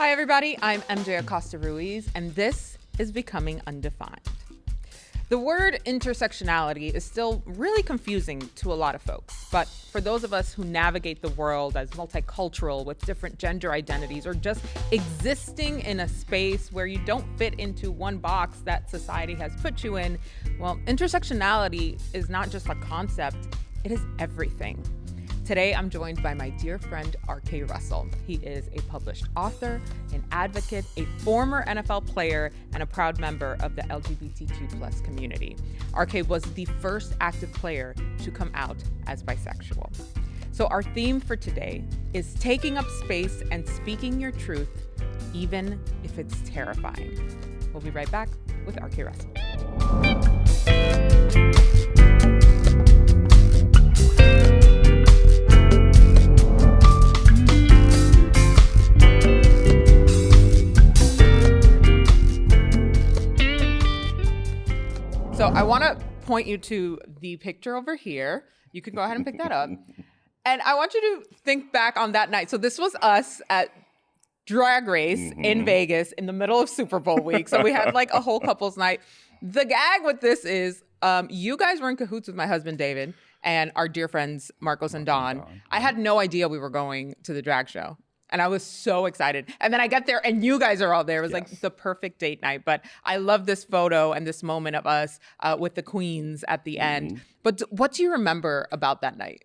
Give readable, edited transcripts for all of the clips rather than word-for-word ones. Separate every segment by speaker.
Speaker 1: Hi, everybody. I'm MJ Acosta Ruiz, and this is Becoming Undefined. The word intersectionality is still really confusing to a lot of folks, but for those of us who navigate the world as multicultural with different gender identities or just existing in a space where you don't fit into one box that society has put you in, well, intersectionality is not just a concept, it is everything. Today, I'm joined by my dear friend, R.K. Russell. He is a published author, an advocate, a former NFL player, and a proud member of the LGBTQ+ community. R.K. was the first active player to come out as bisexual. So our theme for today is taking up space and speaking your truth, even if it's terrifying. We'll be right back with R.K. Russell. So I want to point you to the picture over here. You can go ahead and pick that up. And I want you to think back on that night. So this was us at Drag Race in Vegas in the middle of Super Bowl week. So we had like a whole couples night. The gag with this is you guys were in cahoots with my husband, David, and our dear friends, Marcos and Dawn. I had no idea we were going to the drag show. And I was so excited. And then I get there and you guys are all there. It was like the perfect date night. But I love this photo and this moment of us with the queens at the end. But what do you remember about that night?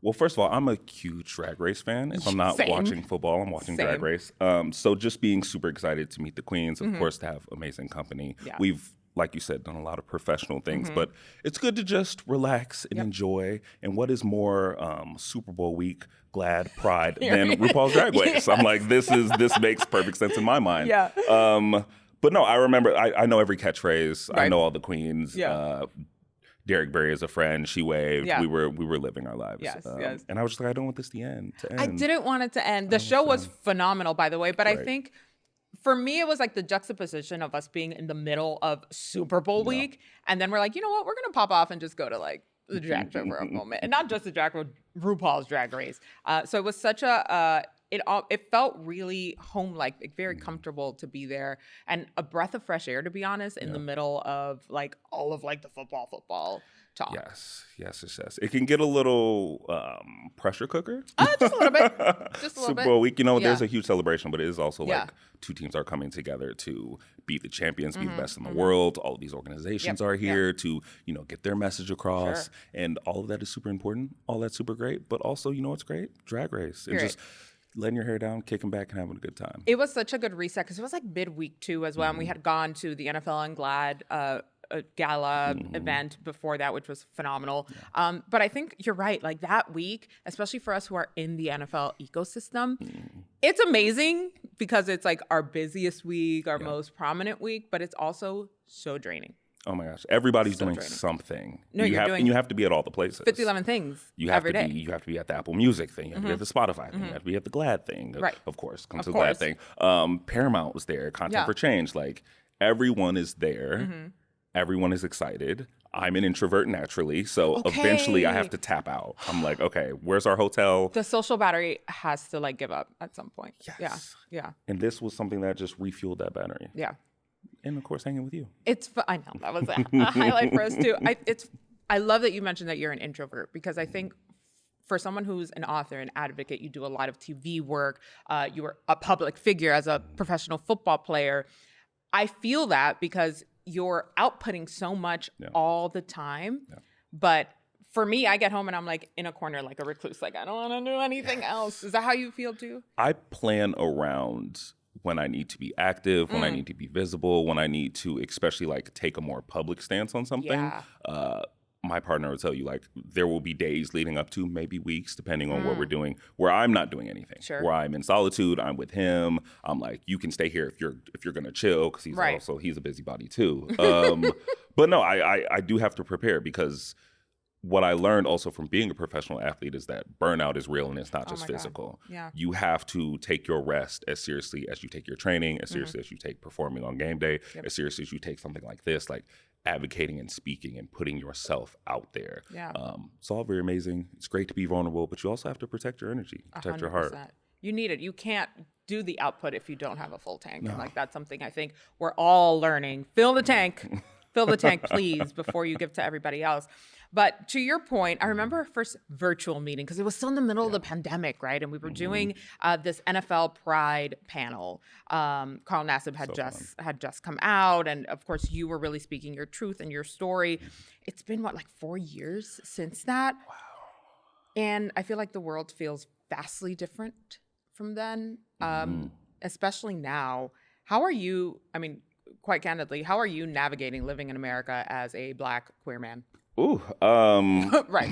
Speaker 2: Well, first of all, I'm a huge Drag Race fan. If I'm not watching football, I'm watching Drag Race. So just being super excited to meet the queens, of course, to have amazing company. Yeah. We've, like you said, done a lot of professional things, but it's good to just relax and enjoy. And what is more Super Bowl week, glad, pride than RuPaul's Drag Race? I'm like, this makes perfect sense in my mind. Yeah. But no, I remember, I know every catchphrase. Right. I know all the queens. Yeah. Derek Berry is a friend. She waved. Yeah. We were living our lives. Yes, yes. And I was just like, I don't want this to end.
Speaker 1: I didn't want it to end. The show was phenomenal, by the way. But I think for me, it was like the juxtaposition of us being in the middle of Super Bowl week. And then we're like, you know what? We're going to pop off and just go to like the drag show for a moment. And not just the drag, RuPaul's Drag Race. So it was such a... It felt really home-like, very comfortable to be there, and a breath of fresh air, to be honest, in the middle of like all of like the football talk.
Speaker 2: Yes. It can get a little pressure cooker.
Speaker 1: Just a little bit.
Speaker 2: Super Bowl week, there's a huge celebration, but it is also like two teams are coming together to be the champions, be the best in the world. All of these organizations are here to, get their message across, and all of that is super important. All that's super great, but also, what's great? Drag Race. And just letting your hair down, kicking back, and having a good time.
Speaker 1: It was such a good reset because it was like midweek too as well. And we had gone to the NFL and Glad gala event before that, which was phenomenal. Yeah. But I think you're right. Like that week, especially for us who are in the NFL ecosystem, it's amazing because it's like our busiest week, our most prominent week, but it's also so draining.
Speaker 2: Oh my gosh! Everybody's doing something.
Speaker 1: No, you
Speaker 2: have to be at all the places.
Speaker 1: 50-11 things every day.
Speaker 2: You have to be at the Apple Music thing. You have to be at the Spotify thing. You have to be at the Glad thing.
Speaker 1: Right.
Speaker 2: Of course, come to the Glad thing. Paramount was there. Content for Change. Like everyone is there. Everyone is excited. I'm an introvert naturally, so eventually I have to tap out. I'm like, okay, where's our hotel?
Speaker 1: The social battery has to like give up at some point.
Speaker 2: Yes.
Speaker 1: Yeah.
Speaker 2: And this was something that just refueled that battery.
Speaker 1: Yeah.
Speaker 2: And of course, hanging with you.
Speaker 1: I know that was a highlight for us too. I love that you mentioned that you're an introvert because I think for someone who's an author, an advocate, you do a lot of TV work. You were a public figure as a professional football player. I feel that because you're outputting so much all the time. Yeah. But for me, I get home and I'm like in a corner like a recluse. Like I don't want to do anything else. Is that how you feel too?
Speaker 2: I plan around when I need to be active, when I need to be visible, when I need to especially like take a more public stance on something. Yeah. My partner will tell you like there will be days leading up to maybe weeks, depending on what we're doing, where I'm not doing anything. Sure. Where I'm in solitude, I'm with him. I'm like, you can stay here if you're gonna chill, because he's a busybody too. But no, I do have to prepare because what I learned also from being a professional athlete is that burnout is real and it's not just physical.
Speaker 1: Yeah.
Speaker 2: You have to take your rest as seriously as you take your training, as seriously as you take performing on game day, as seriously as you take something like this, like advocating and speaking and putting yourself out there. Yeah. It's all very amazing. It's great to be vulnerable, but you also have to protect your energy, protect 100%. Your heart.
Speaker 1: You need it. You can't do the output if you don't have a full tank. No. And like, that's something I think we're all learning. Fill the tank, please, before you give to everybody else. But to your point, I remember our first virtual meeting because it was still in the middle of the pandemic, right? And we were doing this NFL Pride panel. Carl Nassib had just come out, and of course, you were really speaking your truth and your story. It's been like 4 years since that. Wow. And I feel like the world feels vastly different from then, especially now. How are you? I mean, quite candidly, how are you navigating living in America as a Black queer man?
Speaker 2: Ooh,
Speaker 1: right.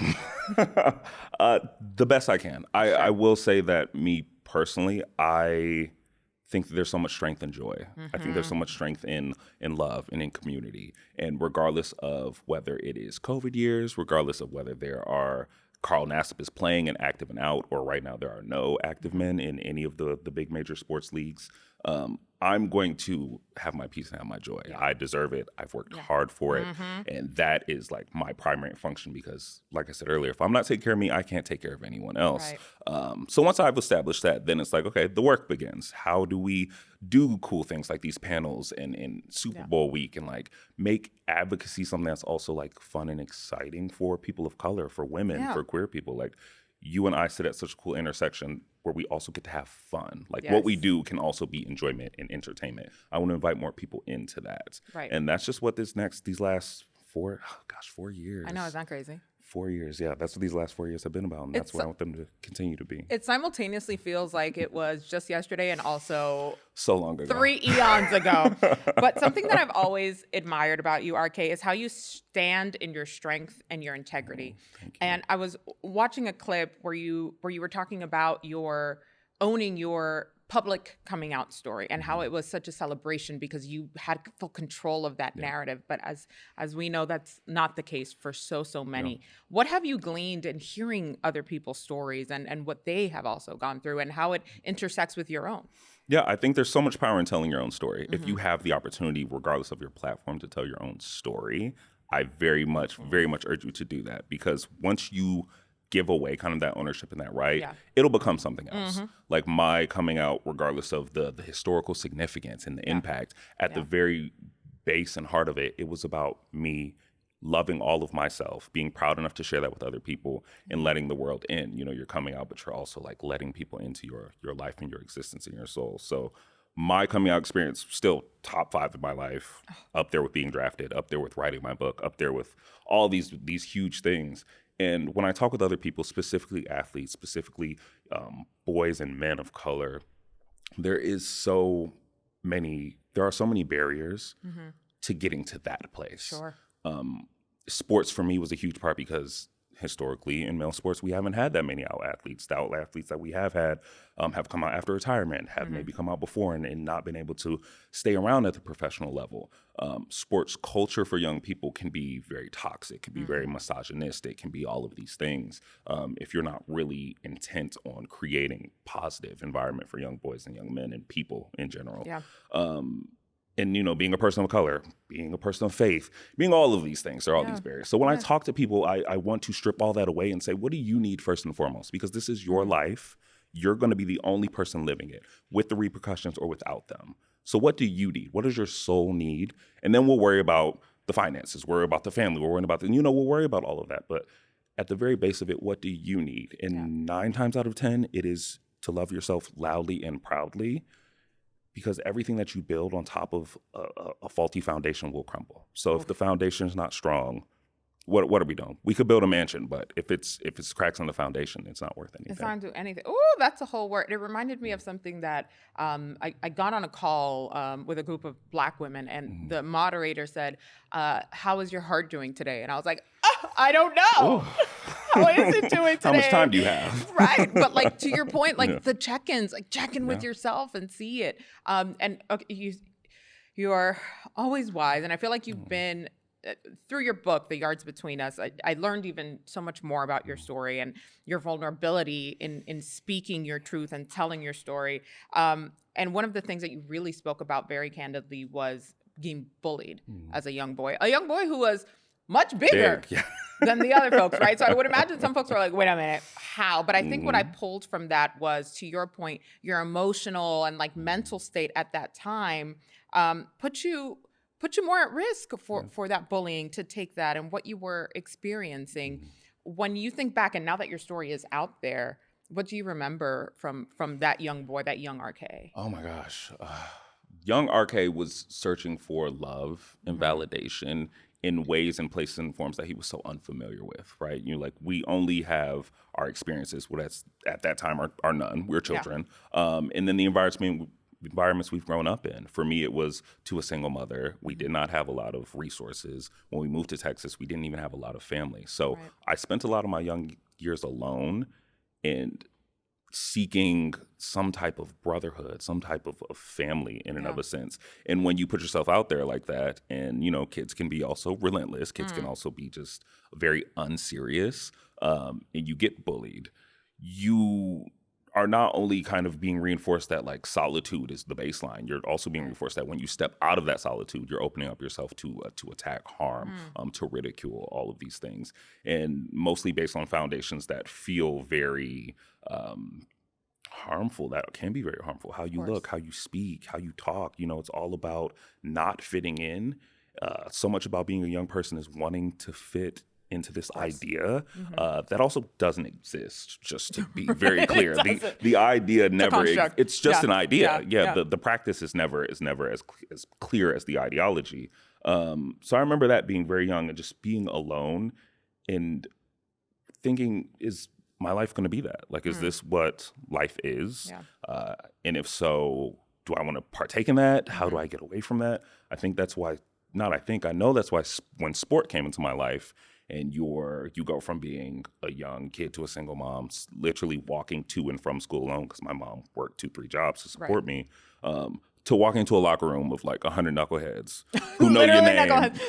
Speaker 2: The best I can. I will say that me personally, I think that there's so much strength and joy. I think there's so much strength in love and in community. And regardless of whether it is COVID years, regardless of whether there are Carl Nassib is playing and active and out, or right now there are no active men in any of the big major sports leagues, I'm going to have my peace and have my joy. Yeah. I deserve it. I've worked hard for it. And that is like my primary function because, like I said earlier, if I'm not taking care of me, I can't take care of anyone else. Right. So once I've established that, then it's like, okay, the work begins. How do we do cool things like these panels and Super Bowl week and like make advocacy something that's also like fun and exciting for people of color, for women, for queer people? Like, you and I sit at such a cool intersection where we also get to have fun. Like what we do can also be enjoyment and entertainment. I want to invite more people into that. Right. And that's just what these last 4 years.
Speaker 1: I know, isn't that crazy?
Speaker 2: 4 years, yeah. That's what these last 4 years have been about, and that's what I want them to continue to be.
Speaker 1: It simultaneously feels like it was just yesterday and also
Speaker 2: so long ago.
Speaker 1: 3 eons ago. But something that I've always admired about you, RK, is how you stand in your strength and your integrity. Thank you. And I was watching a clip where you were talking about your owning your public coming out story and how it was such a celebration because you had full control of that narrative. But as we know, that's not the case for so many. Yeah. What have you gleaned in hearing other people's stories and what they have also gone through and how it intersects with your own?
Speaker 2: Yeah, I think there's so much power in telling your own story. If you have the opportunity, regardless of your platform, to tell your own story, I very much urge you to do that, because once you give away kind of that ownership and that right, it'll become something else. Like my coming out, regardless of the historical significance and the impact, at the very base and heart of it, it was about me loving all of myself, being proud enough to share that with other people and letting the world in. You know, you're coming out, but you're also like letting people into your life and your existence and your soul. So my coming out experience, still top 5 in my life, up there with being drafted, up there with writing my book, up there with all these huge things. And when I talk with other people, specifically athletes, specifically boys and men of color, there are so many barriers to getting to that place.
Speaker 1: Sure.
Speaker 2: Sports for me was a huge part because historically in male sports, we haven't had that many out athletes. The out athletes that we have had have come out after retirement, have maybe come out before and not been able to stay around at the professional level. Sports culture for young people can be very toxic, can be very misogynistic, can be all of these things if you're not really intent on creating positive environment for young boys and young men and people in general. Yeah. And, you know, being a person of color, being a person of faith, being all of these things, there are all these barriers. So when I talk to people, I want to strip all that away and say, what do you need first and foremost? Because this is your life. You're going to be the only person living it, with the repercussions or without them. So what do you need? What does your soul need? And then we'll worry about the finances, worry about the family, we'll worry about all of that. But at the very base of it, what do you need? And 9 times out of 10, it is to love yourself loudly and proudly. Because everything that you build on top of a faulty foundation will crumble. So if the foundation is not strong, what are we doing? We could build a mansion, but if it's cracks on the foundation, it's not worth anything.
Speaker 1: It's not doing anything. Oh, that's a whole word. It reminded me of something that I got on a call with a group of Black women, and the moderator said, "How is your heart doing today?" And I was like, oh, I don't know. How is it doing today?
Speaker 2: How much time do you have?
Speaker 1: Right. But like to your point, like the check-ins, like check in with yourself and see it. And okay, you are always wise. And I feel like you've been, through your book, The Yards Between Us, I learned even so much more about your story and your vulnerability in speaking your truth and telling your story. And one of the things that you really spoke about very candidly was being bullied as a young boy who was much bigger than the other folks, right? So I would imagine some folks were like, wait a minute, how? But I think what I pulled from that was, to your point, your emotional and like mental state at that time put you more at risk for that bullying, to take that and what you were experiencing. When you think back, and now that your story is out there, what do you remember from that young boy, that young RK?
Speaker 2: Oh my gosh. Young RK was searching for love and validation in ways and places and forms that he was so unfamiliar with, right? Like, we only have our experiences, what at that time are none. We're children. And then the environments we've grown up in. For me, it was to a single mother. We did not have a lot of resources. When we moved to Texas, we didn't even have a lot of family. So I spent a lot of my young years alone and seeking some type of brotherhood, some type of family in and of a sense. And when you put yourself out there like that, and, kids can be also relentless, kids can also be just very unserious, and you get bullied, you are not only kind of being reinforced that like solitude is the baseline, you're also being reinforced that when you step out of that solitude, you're opening up yourself to attack, harm, to ridicule, all of these things. And mostly based on foundations that feel very harmful, that can be very harmful. How you look, how you speak, how you talk, it's all about not fitting in. So much about being a young person is wanting to fit into this idea that also doesn't exist, just to be very clear. The idea never it's just an idea. The practice is never as clear as the ideology. So I remember that being very young and just being alone and thinking, is my life going to be that? Like, is this what life is? And if so, do I want to partake in that? How do I get away from that? I think that's why, I know that's why when sport came into my life, and you go from being a young kid to a single mom, literally walking to and from school alone, because my mom worked 2-3 jobs to support me, to walking into a locker room with like 100 knuckleheads who know your name. Knuckleheads.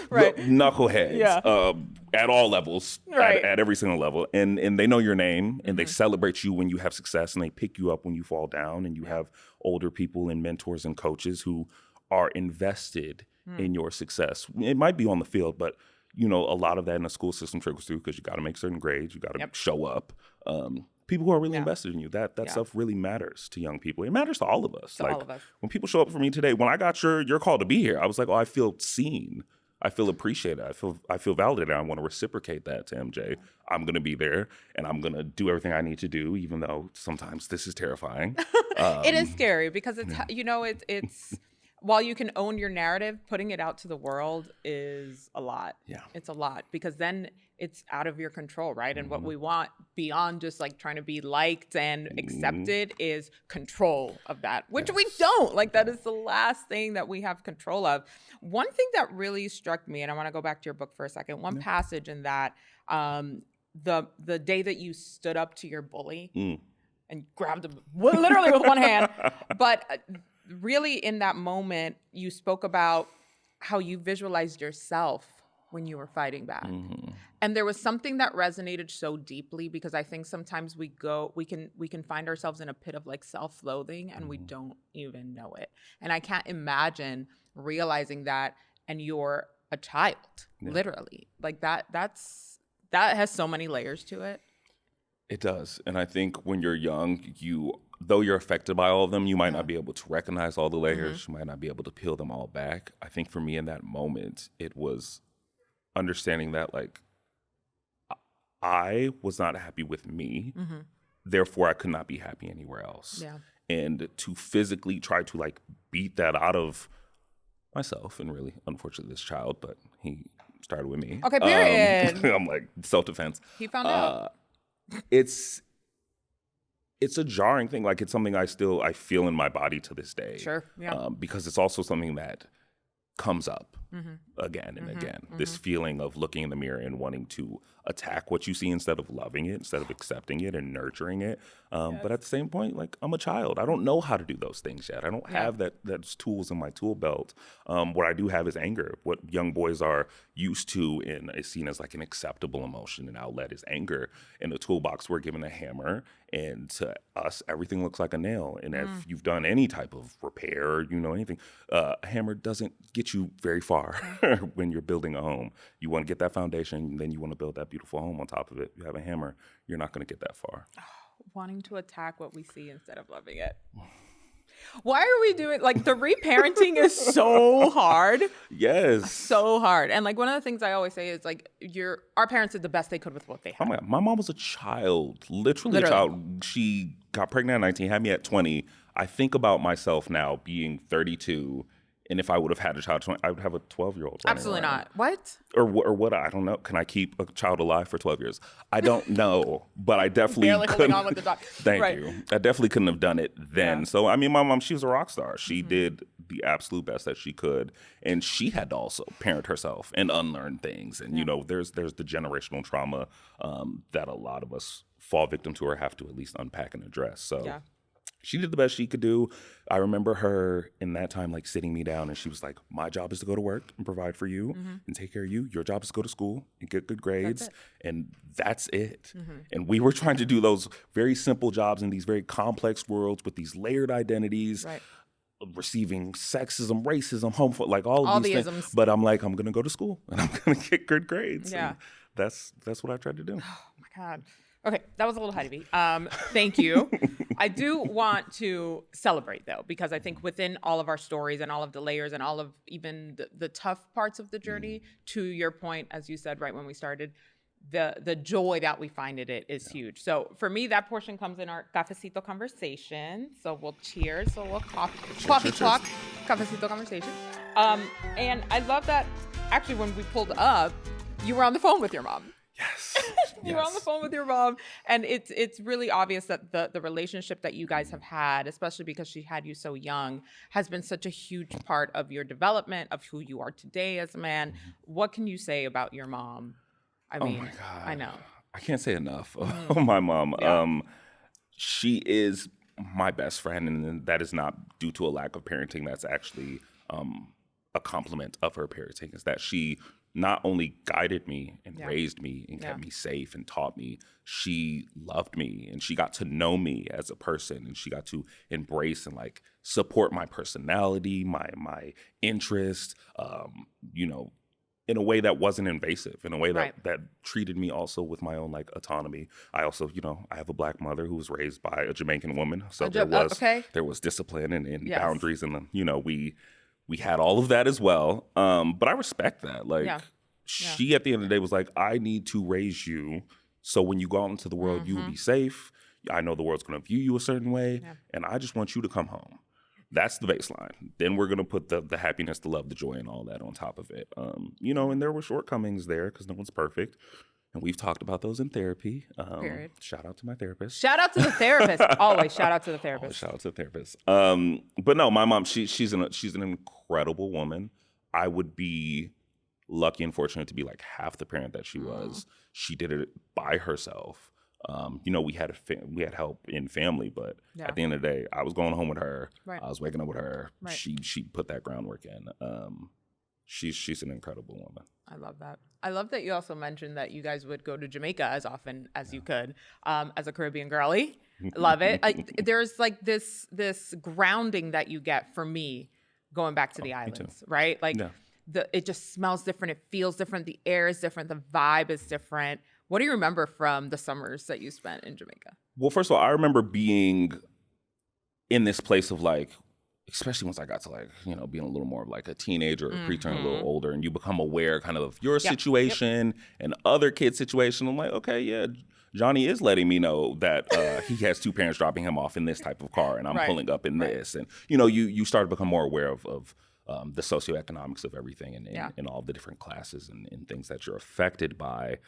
Speaker 2: At all levels, at every single level. And they know your name, and they celebrate you when you have success, and they pick you up when you fall down, and you have older people and mentors and coaches who are invested in your success. It might be on the field, but a lot of that in the school system trickles through, because you got to make certain grades, you got to show up. People who are really invested in you, that stuff really matters to young people. It matters to all of us. When people show up for me today, when I got your call to be here, I was like, oh, I feel seen. I feel appreciated. I feel validated. I want to reciprocate that to MJ. I'm going to be there, and I'm going to do everything I need to do, even though sometimes this is terrifying.
Speaker 1: It is scary, because it's it's while you can own your narrative, putting it out to the world is a lot. It's a lot, because then it's out of your control, right? And what we want beyond just like trying to be liked and accepted is control of that, which we don't. Like, that is the last thing that we have control of. One thing that really struck me, and I want to go back to your book for a second, one passage in that, the day that you stood up to your bully and grabbed him literally with one hand, but really in that moment, you spoke about how you visualized yourself when you were fighting back. And there was something that resonated so deeply, because I think sometimes we can find ourselves in a pit of like self-loathing, and we don't even know it. And I can't imagine realizing that, and you're a child, literally. Like that has so many layers to it.
Speaker 2: It does. And I think when you're young, though you're affected by all of them, you might not be able to recognize all the layers. You might not be able to peel them all back. I think for me in that moment, it was understanding that like I was not happy with me. Therefore, I could not be happy anywhere else. And to physically try to like beat that out of myself, and really, unfortunately, this child, but he started with me.
Speaker 1: Okay, period.
Speaker 2: I'm like, self-defense.
Speaker 1: He found out.
Speaker 2: It's a jarring thing. Like, it's something I feel in my body to this day.
Speaker 1: Sure. Yeah.
Speaker 2: Because it's also something that comes up again and again. This feeling of looking in the mirror and wanting to attack what you see instead of loving it, instead of accepting it and nurturing it. But at the same point, like, I'm a child. I don't know how to do those things yet. I don't have those tools in my tool belt. What I do have is anger. What young boys are used to and is seen as like an acceptable emotion and outlet is anger. In the toolbox, we're given a hammer, and to us, everything looks like a nail. And if you've done any type of repair, anything, a hammer doesn't get you very far far when you're building a home. You want to get that foundation, then you want to build that beautiful home on top of it. You have a hammer, you're not going to get that far.
Speaker 1: Wanting to attack what we see instead of loving it. Why are we doing, like, the reparenting is so hard.
Speaker 2: Yes.
Speaker 1: So hard. And, like, one of the things I always say is, like, our parents did the best they could with what they had.
Speaker 2: Oh my God. My mom was a child, literally a child. She got pregnant at 19, had me at 20. I think about myself now being 32. And if I would have had a child, I would have a 12-year-old.
Speaker 1: Absolutely not. What?
Speaker 2: Or what? I don't know. Can I keep a child alive for 12 years? I don't know. But I definitely
Speaker 1: barely holding on with the dog.
Speaker 2: Thank you. I definitely couldn't have done it then. Yeah. So, I mean, my mom, she was a rock star. She did the absolute best that she could. And she had to also parent herself and unlearn things. And, you know, there's the generational trauma that a lot of us fall victim to or have to at least unpack and address. So. Yeah. She did the best she could do. I remember her in that time, like, sitting me down, and she was like, my job is to go to work and provide for you and take care of you. Your job is to go to school and get good grades. And that's it. And we were trying to do those very simple jobs in these very complex worlds with these layered identities, receiving sexism, racism, homophobic, like all these things.
Speaker 1: Isms.
Speaker 2: But I'm like, I'm going to go to school and I'm going to get good grades. Yeah. And that's what I tried to do.
Speaker 1: Oh, my God. Okay, that was a little heavy. Thank you. I do want to celebrate, though, because I think within all of our stories and all of the layers and all of even the tough parts of the journey, to your point, as you said right when we started, the joy that we find in it is huge. So for me, that portion comes in our cafecito conversation. So we'll cheers. So we'll coffee talk, cafecito conversation. And I love that, actually, when we pulled up, you were on the phone with your mom.
Speaker 2: Yes.
Speaker 1: You're on the phone with your mom, and it's really obvious that the relationship that you guys have had, especially because she had you so young, has been such a huge part of your development, of who you are today as a man. What can you say about your mom? I mean,
Speaker 2: my God.
Speaker 1: I know.
Speaker 2: I can't say enough of my mom. Yeah. She is my best friend, and that is not due to a lack of parenting. That's actually a compliment of her parenting, is that she not only guided me and raised me and kept me safe and taught me, she loved me and she got to know me as a person, and she got to embrace and, like, support my personality, my interest, you know, in a way that wasn't invasive, in a way that treated me also with my own, like, autonomy. I also, you know, I have a Black mother who was raised by a Jamaican woman. So there was discipline and boundaries, and, you know, we had all of that as well. But I respect that. Like, she at the end of the day was like, I need to raise you so when you go out into the world, you will be safe. I know the world's going to view you a certain way, and I just want you to come home. That's the baseline. Then we're going to put the happiness, the love, the joy, and all that on top of it. You know, and there were shortcomings there because no one's perfect. And we've talked about those in therapy. Shout out to my therapist.
Speaker 1: Shout out to the therapist. Always shout out to the therapist.
Speaker 2: Always shout out to the therapist. But no, my mom, she's an incredible woman. I would be lucky and fortunate to be like half the parent that she was. She did it by herself. You know, we had help in family, but at the end of the day, I was going home with her. Right. I was waking up with her. Right. She put that groundwork in. She's an incredible woman.
Speaker 1: I love that. I love that you also mentioned that you guys would go to Jamaica as often as you could, as a Caribbean girly. Love it. There's like this grounding that you get for me going back to the islands, right? Like it just smells different. It feels different. The air is different. The vibe is different. What do you remember from the summers that you spent in Jamaica?
Speaker 2: Well, first of all, I remember being in this place of, like, especially once I got to, like, you know, being a little more of like a teenager or preteen, a little older, and you become aware kind of your situation and other kids' situation. I'm like, okay, yeah, Johnny is letting me know that he has two parents dropping him off in this type of car, and I'm pulling up in this. And, you know, you start to become more aware of the socioeconomics of everything and all the different classes and things that you're affected by.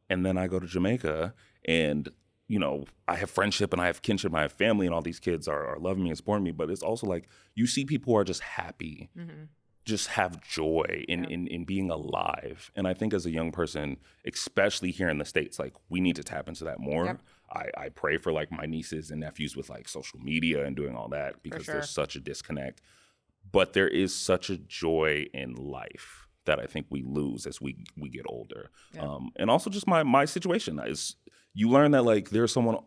Speaker 2: And then I go to Jamaica, and, you know, I have friendship and I have kinship and I have family, and all these kids are loving me and supporting me. But it's also like you see people who are just happy, just have joy in being alive. And I think as a young person, especially here in the States, like, we need to tap into that more. Yep. I pray for, like, my nieces and nephews with, like, social media and doing all that, because there's such a disconnect. But there is such a joy in life that I think we lose as we get older. Yeah. And also just my situation is, you learn that, like, there's someone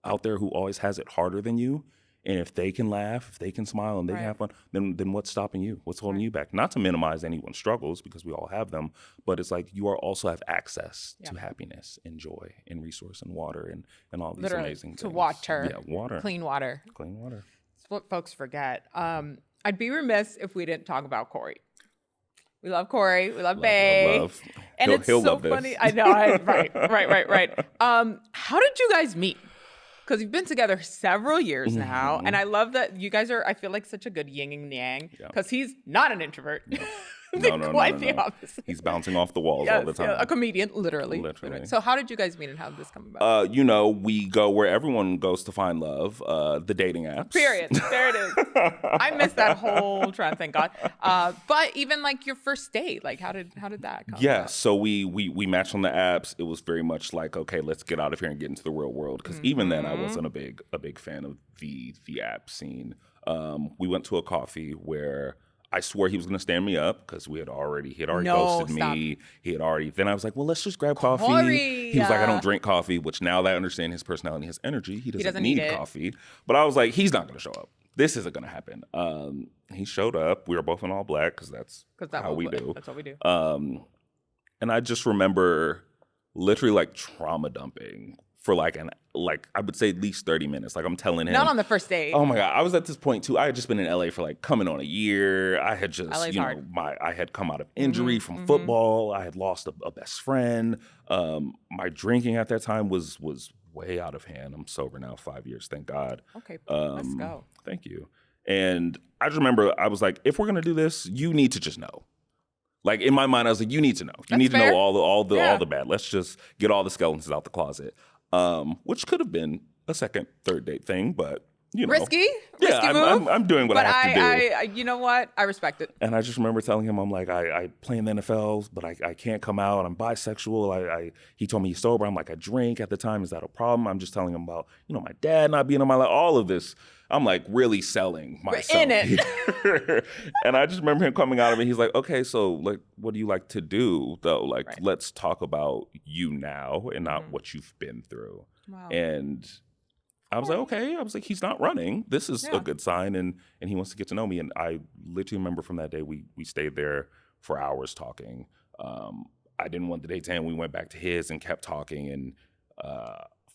Speaker 2: out there who always has it harder than you, And if they can laugh, if they can smile, and they can have fun, then what's stopping you? What's holding you back? Not to minimize anyone's struggles, because we all have them, but it's like you also have access to happiness and joy and resource and water and all these amazing things.
Speaker 1: To water.
Speaker 2: Yeah, water.
Speaker 1: Clean water.
Speaker 2: Clean water.
Speaker 1: It's what folks forget. I'd be remiss if we didn't talk about Corey. We love Corey. We love Bay.
Speaker 2: Love.
Speaker 1: And he'll so funny. This. I know. Right. How did you guys meet? Because you've been together several years now. And I love that you guys are, I feel like, such a good yin and yang. Because he's not an introvert.
Speaker 2: No.
Speaker 1: Quite the opposite.
Speaker 2: He's bouncing off the walls all the time.
Speaker 1: Yeah, a comedian, literally. So how did you guys meet and how did this come about?
Speaker 2: We go where everyone goes to find love, the dating apps.
Speaker 1: Period. There it is. I missed that whole trend, thank God. But even like your first date, like how did that come about?
Speaker 2: So we matched on the apps. It was very much like, okay, let's get out of here and get into the real world. Because even then I wasn't a big fan of the app scene. We went to a coffee where I swore he was going to stand me up because he had already ghosted me. Then I was like, well, let's just grab coffee.
Speaker 1: Corey,
Speaker 2: he was like, I don't drink coffee, which now that I understand his personality, his energy, he doesn't need coffee. But I was like, he's not going to show up. This isn't going to happen. He showed up. We were both in all black because that's how we do.
Speaker 1: That's what we do.
Speaker 2: And I just remember literally like trauma dumping for I would say at least 30 minutes. Like I'm telling him.
Speaker 1: Not on the first date.
Speaker 2: Oh my God. I was at this point too. I had just been in LA for like coming on a year. I had just, I had come out of injury from football. I had lost a best friend. My drinking at that time was way out of hand. I'm sober now 5 years. Thank God.
Speaker 1: Okay. Let's go.
Speaker 2: Thank you. And I just remember I was like, if we're going to do this, you need to just know. Like in my mind, I was like, you need to know. You need to know all the bad. Let's just get all the skeletons out the closet. Which could have been a second, third date thing, but
Speaker 1: risky
Speaker 2: move. I'm doing what I have to do.
Speaker 1: You know what? I respect it.
Speaker 2: And I just remember telling him, I'm like, I play in the NFL, but I can't come out. I'm bisexual. He told me he's sober. I'm like, I drink at the time. Is that a problem? I'm just telling him about, my dad not being in my life, all of this. I'm like really selling myself.
Speaker 1: In it.
Speaker 2: And I just remember him coming out of it. He's like, okay, so like, what do you like to do though? Like, let's talk about you now and not what you've been through. Wow. And I was like, okay. I was like, he's not running. This is a good sign. And he wants to get to know me. And I literally remember from that day, we stayed there for hours talking. I didn't want the date to end. We went back to his and kept talking. And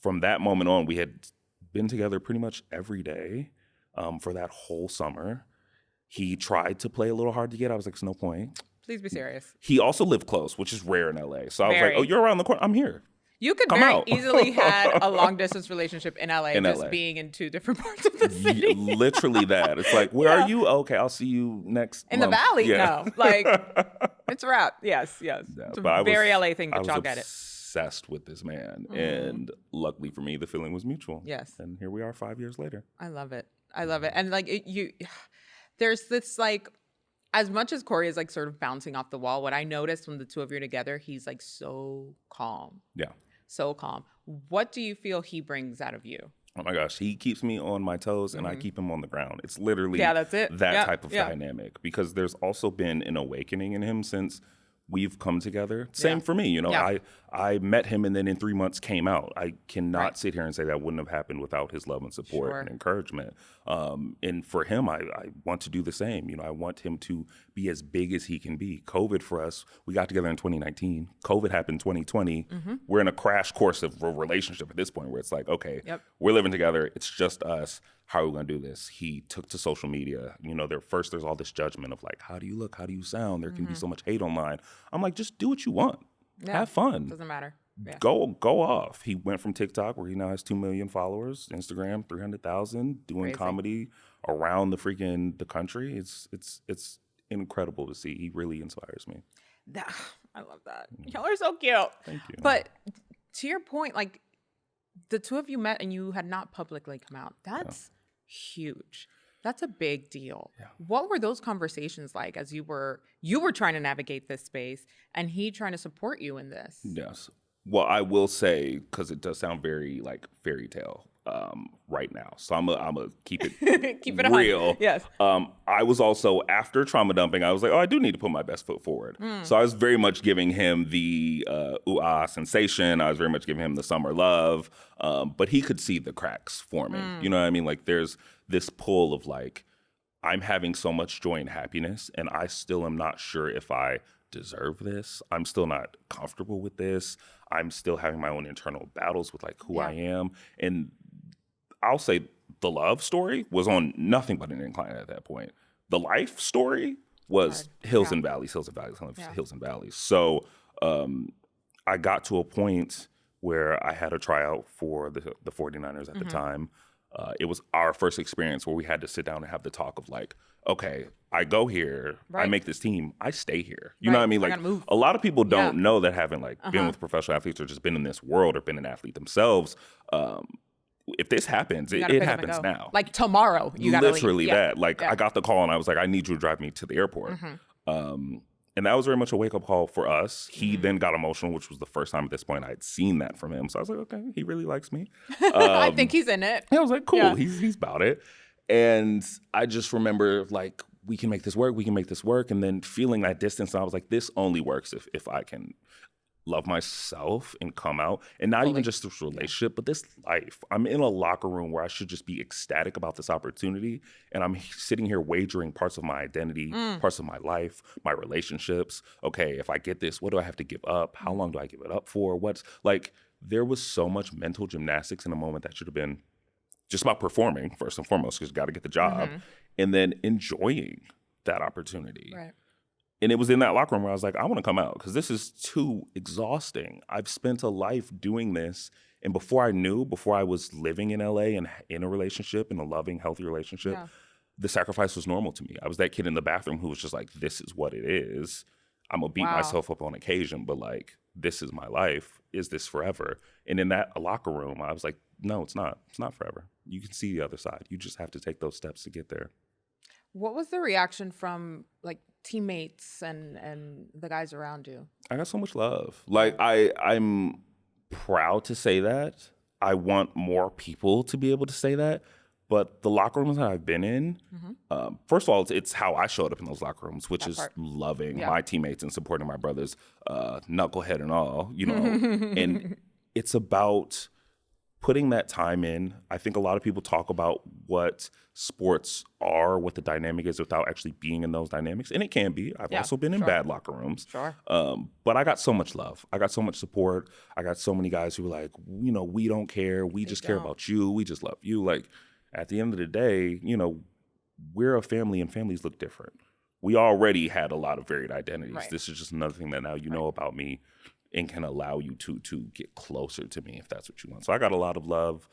Speaker 2: from that moment on, we had been together pretty much every day for that whole summer. He tried to play a little hard to get. I was like, there's no point.
Speaker 1: Please be serious.
Speaker 2: He also lived close, which is rare in LA. So I was like, oh, you're around the corner. I'm here.
Speaker 1: You could very easily had a long distance relationship in LA, being in two different parts of the city.
Speaker 2: Literally that. It's like, where are you? Okay, I'll see you next
Speaker 1: in
Speaker 2: month.
Speaker 1: the valley. No, like it's a wrap. Yes. Yeah, it's a very LA thing, but y'all get it.
Speaker 2: Obsessed with this man, and luckily for me, the feeling was mutual.
Speaker 1: Yes,
Speaker 2: and here we are 5 years later.
Speaker 1: I love it, and like there's this like, as much as Corey is like sort of bouncing off the wall, what I noticed when the two of you are together, he's like so calm.
Speaker 2: Yeah,
Speaker 1: so calm. What do you feel he brings out of you?
Speaker 2: Oh my gosh, he keeps me on my toes and I keep him on the ground. It's literally
Speaker 1: that's it.
Speaker 2: that type of dynamic, because there's also been an awakening in him since we've come together. Same for me, I met him and then in 3 months came out. I cannot sit here and say that wouldn't have happened without his love and support and encouragement. And for him, I want to do the same. I want him to be as big as he can be. COVID for us, we got together in 2019. COVID happened 2020. We're in a crash course of a relationship at this point where it's like, okay, we're living together. It's just us. How are we going to do this? He took to social media. There's all this judgment of like, how do you look? How do you sound? There can be so much hate online. I'm like, just do what you want. Yeah. Have fun.
Speaker 1: Doesn't matter. Yeah.
Speaker 2: Go off. He went from TikTok, where he now has 2 million followers, Instagram 300,000, doing comedy around the country. It's incredible to see. He really inspires me.
Speaker 1: I love that. Y'all are so cute.
Speaker 2: Thank you.
Speaker 1: But to your point, like the two of you met and you had not publicly come out. That's huge. That's a big deal. Yeah. What were those conversations like as you were trying to navigate this space and he trying to support you in this?
Speaker 2: Yes. Well, I will say, because it does sound very like fairy tale right now, so I'm gonna keep it
Speaker 1: keep it
Speaker 2: real.
Speaker 1: On. Yes.
Speaker 2: I was also, after trauma dumping, I was like, oh, I do need to put my best foot forward. So I was very much giving him the sensation. I was very much giving him the summer love, but he could see the cracks forming. You know what I mean? Like there's this pull of like, I'm having so much joy and happiness, and I still am not sure if I deserve this. I'm still not comfortable with this. I'm still having my own internal battles with like who I am. And I'll say the love story was on nothing but an incline at that point. The life story was hills and valleys, hills and valleys, hills and valleys. So I got to a point where I had a tryout for the 49ers at the time. It was our first experience where we had to sit down and have the talk of like, okay, I go here, I make this team, I stay here. You know what I mean? Like a lot of people don't know that haven't like been with professional athletes or just been in this world or been an athlete themselves. If this happens, it happens now.
Speaker 1: Like tomorrow, you gotta
Speaker 2: literally
Speaker 1: leave.
Speaker 2: that. Like I got the call and I was like, I need you to drive me to the airport. And that was very much a wake-up call for us. He then got emotional, which was the first time at this point I'd seen that from him. So I was like, okay, he really likes me.
Speaker 1: I think he's in it.
Speaker 2: I was like, cool, he's about it. And I just remember like, we can make this work. And then feeling that distance, and I was like, this only works if I can love myself and come out, and not even just this relationship, but this life. I'm in a locker room where I should just be ecstatic about this opportunity, and I'm sitting here wagering parts of my identity, parts of my life, my relationships. Okay, if I get this, what do I have to give up? How long do I give it up for? What's like, there was so much mental gymnastics in a moment that should have been just about performing first and foremost, because you got to get the job, and then enjoying that opportunity.
Speaker 1: Right.
Speaker 2: And it was in that locker room where I was like, I want to come out because this is too exhausting. I've spent a life doing this. And before I was living in LA and in a relationship, in a loving, healthy relationship, the sacrifice was normal to me. I was that kid in the bathroom who was just like, this is what it is. I'm going to beat myself up on occasion, but like, this is my life. Is this forever? And in that locker room, I was like, no, it's not. It's not forever. You can see the other side. You just have to take those steps to get there.
Speaker 1: What was the reaction from like teammates and the guys around you?
Speaker 2: I got so much love. Like I'm proud to say that. I want more people to be able to say that. But the locker rooms that I've been in, first of all, it's how I showed up in those locker rooms, which is loving my teammates and supporting my brothers, knucklehead and all, you know. And it's about putting that time in. I think a lot of people talk about what sports are, what the dynamic is without actually being in those dynamics. And it can be. I've also been in bad locker rooms. But I got so much love. I got so much support. I got so many guys who were like, you know, we don't care. We just care about you. We just love you. Like, at the end of the day, you know, we're a family and families look different. We already had a lot of varied identities. This is just another thing that now you know about me and can allow you to get closer to me if that's what you want. So I got a lot of love.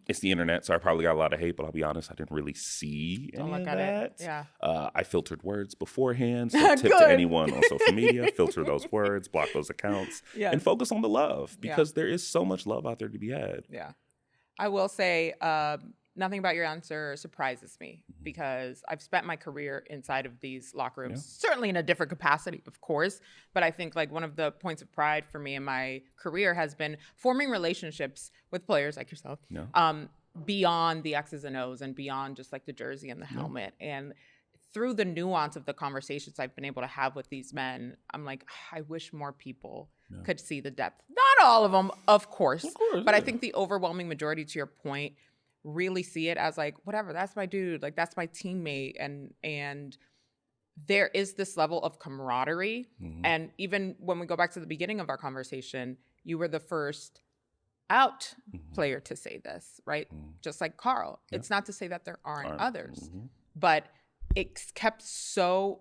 Speaker 2: It's the internet, so I probably got a lot of hate, but I'll be honest, I didn't really see any of that. I filtered words beforehand, so tip to anyone on social media, filter those words, block those accounts, and focus on the love because there is so much love out there to be had.
Speaker 1: Yeah. I will say nothing about your answer surprises me because I've spent my career inside of these locker rooms, certainly in a different capacity, of course. But I think like one of the points of pride for me in my career has been forming relationships with players like yourself beyond the X's and O's and beyond just like the jersey and the helmet. And through the nuance of the conversations I've been able to have with these men, I'm like, I wish more people could see the depth. Not all of them, of course but I think the overwhelming majority, to your point, really see it as like, whatever, that's my dude, like that's my teammate, and there is this level of camaraderie. And even when we go back to the beginning of our conversation, you were the first out player to say this, right? Just like Carl. It's not to say that there aren't others, but it's kept so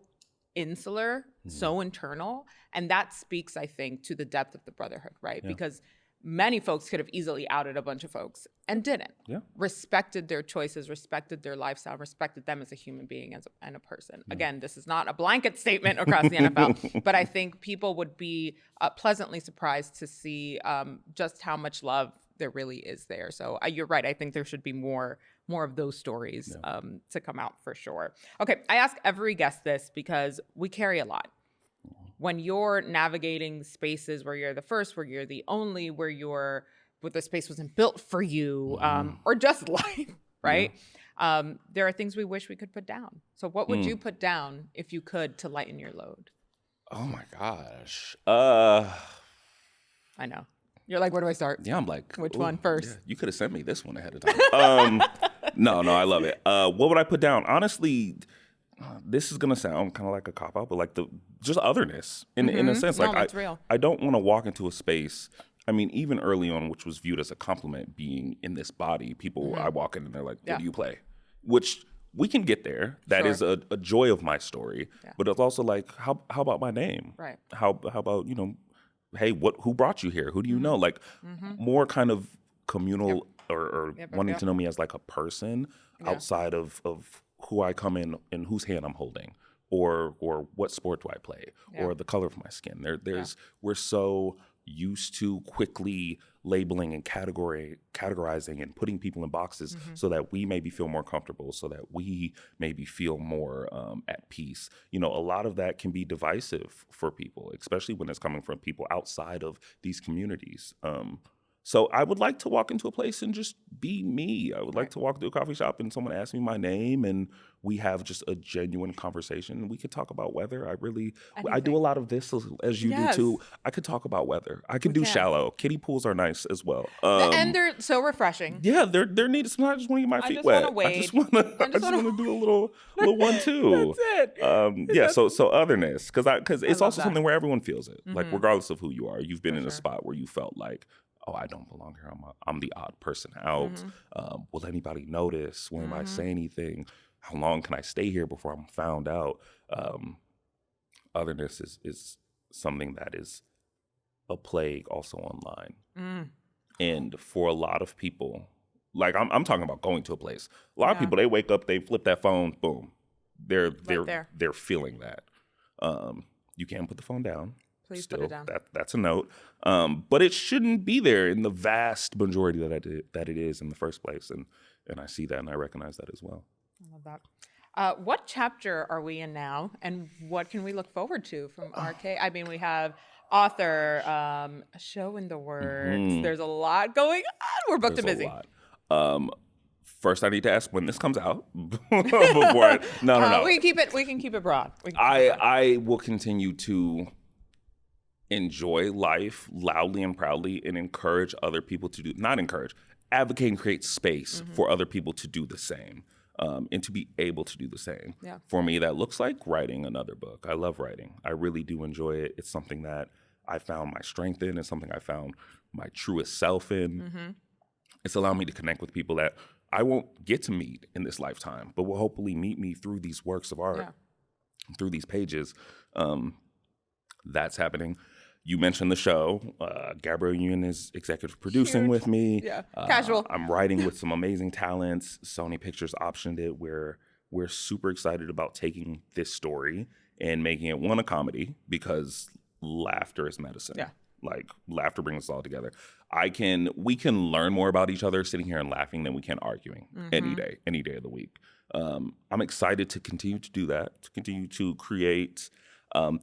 Speaker 1: insular, so internal, and that speaks, I think, to the depth of the brotherhood, right? Because many folks could have easily outed a bunch of folks and didn't. Respected their choices, respected their lifestyle, respected them as a human being and a person. Again, this is not a blanket statement across the NFL, but I think people would be pleasantly surprised to see just how much love there really is there. So you're right. I think there should be more of those stories to come out for sure. Okay, I ask every guest this because we carry a lot. When you're navigating spaces where you're the first, where you're the only, where the space wasn't built for you, or just life, right? There are things we wish we could put down. So what would you put down if you could to lighten your load?
Speaker 2: Oh my gosh.
Speaker 1: I know. You're like, where do I start?
Speaker 2: Yeah, I'm like,
Speaker 1: which one first?
Speaker 2: Yeah, you could have sent me this one ahead of time. No, I love it. What would I put down? Honestly, this is gonna sound kind of like a cop out, but like just otherness in a sense.
Speaker 1: No,
Speaker 2: Like
Speaker 1: it's real.
Speaker 2: I don't want to walk into a space. I mean, even early on, which was viewed as a compliment, being in this body, people I walk in and they're like, "What do you play?" Which we can get there. That is a joy of my story. Yeah. But it's also like, how about my name?
Speaker 1: Right.
Speaker 2: How about, hey, who brought you here? Who do you know? Like more kind of communal or wanting to know me as like a person outside of who I come in and whose hand I'm holding, or what sport do I play, or the color of my skin. We're so used to quickly labeling and categorizing and putting people in boxes so that we maybe feel more comfortable, so that we maybe feel more at peace. A lot of that can be divisive for people, especially when it's coming from people outside of these communities. So I would like to walk into a place and just be me. I would like to walk into a coffee shop and someone asks me my name and we have just a genuine conversation. We could talk about weather. I do a lot of this as you do too. I could talk about weather. I could do shallow. Kiddie pools are nice as well.
Speaker 1: And they're so refreshing.
Speaker 2: Yeah, they're neat. Sometimes I just want to get my feet wet. I just want to do a little one too.
Speaker 1: That's it.
Speaker 2: So otherness, because it's also something where everyone feels it. Like regardless of who you are, you've been in a spot where you felt like, oh, I don't belong here. I'm the odd person out. Will anybody notice? Will anybody say anything? How long can I stay here before I'm found out? Otherness is something that is a plague also online. And for a lot of people, like I'm talking about going to a place. A lot of people, they wake up, they flip that phone, boom. They're feeling that. You can put the phone down.
Speaker 1: Please put it down.
Speaker 2: That's a note. But it shouldn't be there in the vast majority that it is in the first place. And I see that and I recognize that as well.
Speaker 1: I love that. What chapter are we in now? And what can we look forward to from RK? I mean, we have author, a show in the works. There's a lot going on. We're booked and busy.
Speaker 2: First, I need to ask when this comes out. Before no.
Speaker 1: We can keep it broad.
Speaker 2: I will continue to enjoy life loudly and proudly and encourage other people to advocate and create space for other people to do the same, and to be able to do the same. Yeah. For me, that looks like writing another book. I love writing. I really do enjoy it. It's something that I found my strength in. It's something I found my truest self in. It's allowed me to connect with people that I won't get to meet in this lifetime, but will hopefully meet me through these works of art, through these pages. That's happening. You mentioned the show. Gabrielle Union is executive producing with me. Yeah,
Speaker 1: casual.
Speaker 2: I'm writing with some amazing talents. Sony Pictures optioned it. We're super excited about taking this story and making it a comedy, because laughter is medicine. Yeah. Like laughter brings us all together. We can learn more about each other sitting here and laughing than we can arguing any day of the week. I'm excited to continue to do that, to continue to create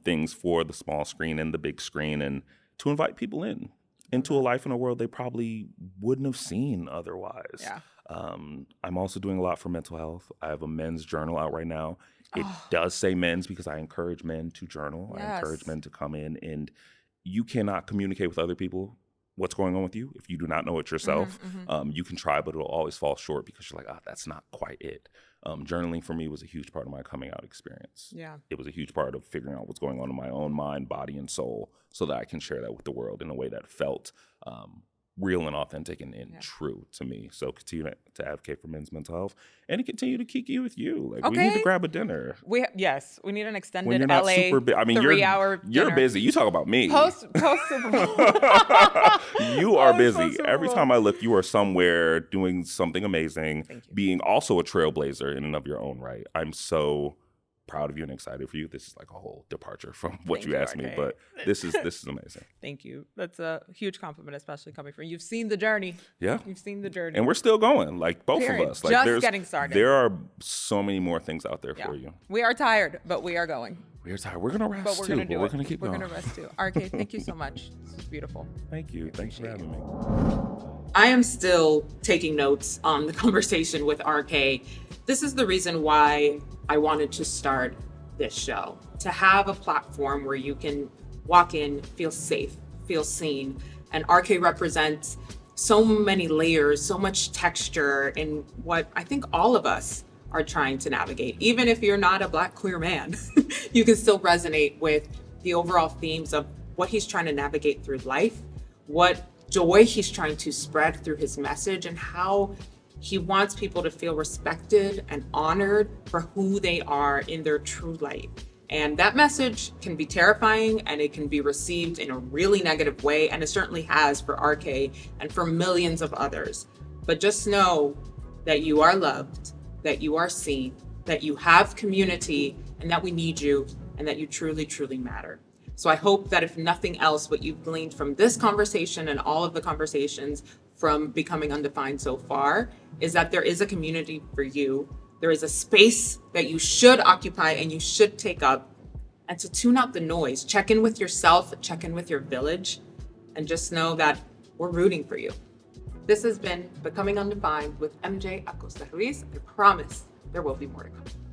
Speaker 2: things for the small screen and the big screen, and to invite people into a life in a world they probably wouldn't have seen otherwise. Yeah. I'm also doing a lot for mental health. I have a men's journal out right now. It does say men's because I encourage men to journal. Yes. I encourage men to come in, and you cannot communicate with other people what's going on with you if you do not know it yourself. You can try, but it'll always fall short because you're like, that's not quite it. Journaling for me was a huge part of my coming out experience. Yeah. It was a huge part of figuring out what's going on in my own mind, body, and soul, so that I can share that with the world in a way that felt real and authentic and true to me. So continue to advocate for men's mental health and to continue to kiki with you. Like, we need to grab a dinner.
Speaker 1: We need an extended when you're not LA super 3-hour
Speaker 2: You're busy. You talk about me.
Speaker 1: Post Super Bowl.
Speaker 2: You are busy. Every time I look, you are somewhere doing something amazing, being also a trailblazer in and of your own right. I'm so proud of you and excited for you. This is like a whole departure from what you asked me, but this is amazing.
Speaker 1: Thank you. That's a huge compliment, especially coming from you. You've seen the journey.
Speaker 2: Yeah.
Speaker 1: You've seen the journey.
Speaker 2: And we're still going, like both of us. Like,
Speaker 1: just getting started.
Speaker 2: There are so many more things out there for you.
Speaker 1: We are tired, but we are going.
Speaker 2: We're tired. We're going to rest
Speaker 1: but we're going to do
Speaker 2: We're going to keep
Speaker 1: going.
Speaker 2: We're
Speaker 1: going to rest too. RK, thank you so much. This is beautiful.
Speaker 2: Thank you. Thanks for having me.
Speaker 3: I am still taking notes on the conversation with RK. This is the reason why I wanted to start this show, to have a platform where you can walk in, feel safe, feel seen. And RK represents so many layers, so much texture in what I think all of us are trying to navigate. Even if you're not a Black queer man, you can still resonate with the overall themes of what he's trying to navigate through life, what joy he's trying to spread through his message, and how he wants people to feel respected and honored for who they are in their true light. And that message can be terrifying, and it can be received in a really negative way, and it certainly has for RK and for millions of others. But just know that you are loved, that you are seen, that you have community, and that we need you, and that you truly, truly matter. So I hope that if nothing else, what you've gleaned from this conversation and all of the conversations from Becoming Undefined so far is that there is a community for you. There is a space that you should occupy and you should take up, and to tune out the noise. Check in with yourself, check in with your village, and just know that we're rooting for you. This has been Becoming Undefined with MJ Acosta Ruiz. I promise there will be more to come.